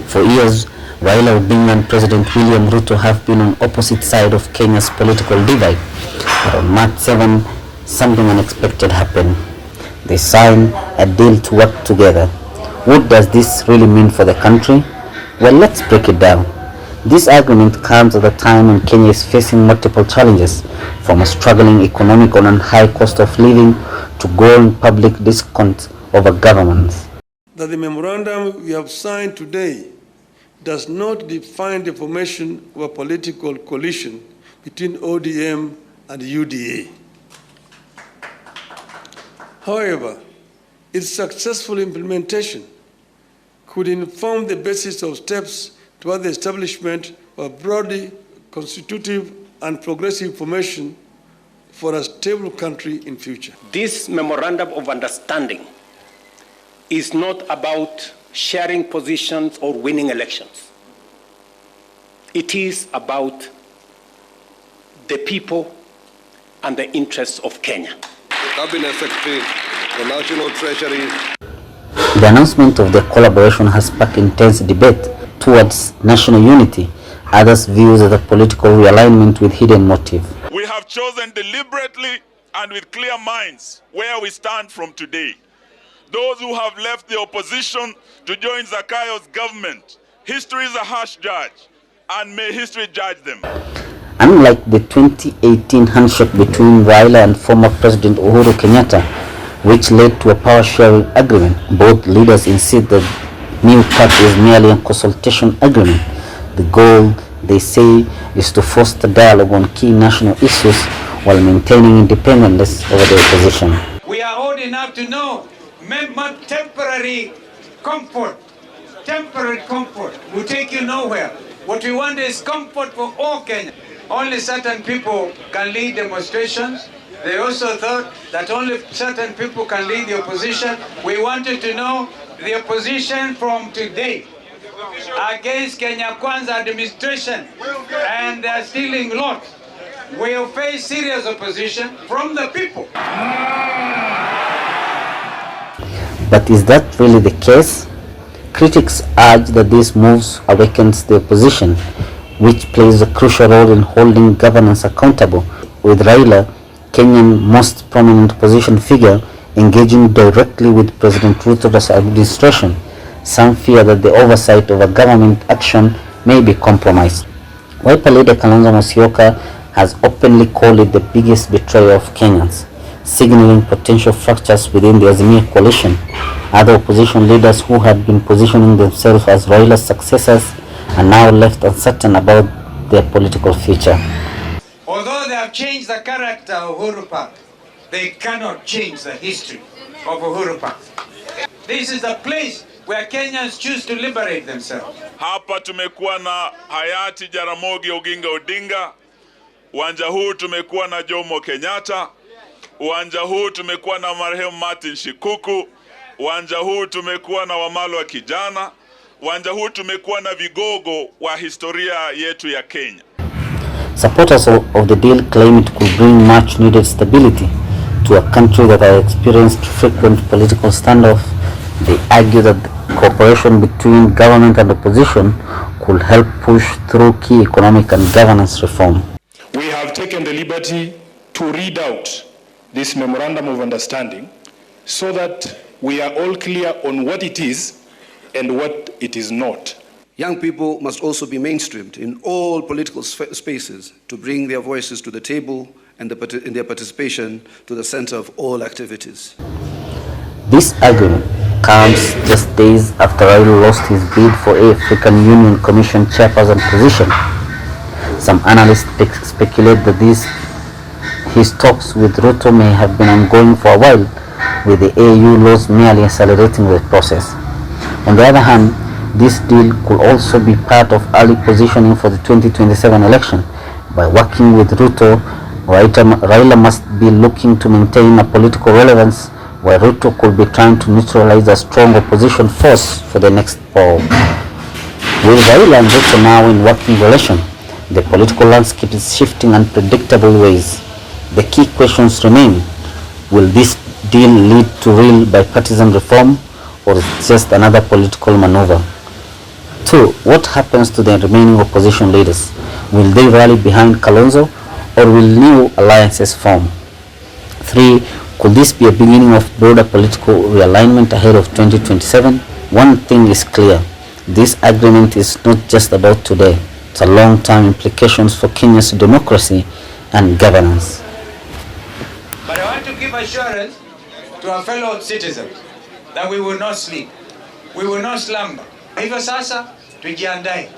For years, Raila Odinga and President William Ruto have been on opposite sides of Kenya's political divide. But on March 7, something unexpected happened. They signed a deal to work together. What does this really mean for the country? Well, let's break it down. This agreement comes at a time when Kenya is facing multiple challenges, from a struggling economic and high cost of living to growing public discontent over governments. That the memorandum we have signed today does not define the formation of a political coalition between ODM and UDA. However, its successful implementation could inform the basis of steps toward the establishment of a broadly constitutive and progressive formation for a stable country in future. This memorandum of understanding is not about sharing positions or winning elections. It is about the people and the interests of Kenya. The Cabinet Secretary, the National Treasury. The announcement of the collaboration has sparked intense debate towards national unity. Others view it as a political realignment with hidden motive. We have chosen deliberately and with clear minds where we stand from today. Those who have left the opposition to join Zakayo's government, history is a harsh judge, and may history judge them. Unlike the 2018 handshake between Raila and former President Uhuru Kenyatta, which led to a power-sharing agreement, both leaders insist that new pact is merely a consultation agreement. The goal, they say, is to foster dialogue on key national issues while maintaining independence over the opposition. We are old enough to know temporary comfort will take you nowhere. What we want is comfort for all Kenya. Only certain people can lead demonstrations. They also thought that only certain people can lead the opposition. We wanted to know the opposition from today against Kenya Kwanza administration and their stealing lot will face serious opposition from the people. But is that really the case? Critics urge that this move awakens the opposition, which plays a crucial role in holding governance accountable, with Raila, Kenya's most prominent opposition figure, engaging directly with President Ruto's administration. Some fear that the oversight of a government action may be compromised. Wiper leader Kalonzo Musyoka has openly called it the biggest betrayal of Kenyans, signaling potential fractures within the Azimio coalition. Other opposition leaders who had been positioning themselves as Raila's successors are now left uncertain about their political future. Although they have changed the character of Uhuru Park, they cannot change the history of Uhuru Park. This is the place where Kenyans choose to liberate themselves. Hapa tumekuwa na hayati Jaramogi Oginga Odinga. Uwanja huu tumekuwa na Jomo Kenyatta. Uwanja huu tumekuwa na marehemu Martin Shikuku. Uwanja huu tumekuwa na Wamalwa kijana. Uwanja huu tumekuwa na vigogo wa historia yetu ya Kenya. Supporters of the deal claim it could bring much needed stability to a country that has experienced frequent political standoff. They argue that the cooperation between government and opposition could help push through key economic and governance reform. We have taken the liberty to read out this memorandum of understanding so that we are all clear on what it is and what it is not. Young people must also be mainstreamed in all political spaces to bring their voices to the table and their participation to the center of all activities. This agreement comes just days after Raila lost his bid for African Union Commission chairperson position. Some analysts speculate that his talks with Ruto may have been ongoing for a while, with the AU laws merely accelerating the process. On the other hand, this deal could also be part of early positioning for the 2027 election. By working with Ruto, Raila must be looking to maintain a political relevance, while Ruto could be trying to neutralize a strong opposition force for the next poll. With Raila and Ruto now in working relation, the political landscape is shifting in unpredictable ways. The key questions remain: will this deal lead to real bipartisan reform, or is it just another political maneuver? 2. What happens to the remaining opposition leaders? Will they rally behind Kalonzo, or will new alliances form? 3. Could this be a beginning of broader political realignment ahead of 2027? One thing is clear. This agreement is not just about today. It's a long-term implications for Kenya's democracy and governance. But I want to give assurance to our fellow citizens that we will not sleep. We will not slumber. Hivyo sasa tujiandae.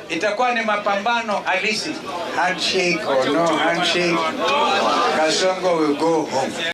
Itakuwa ni mapambano halisi. Handshake or no handshake, Kasongo will go home.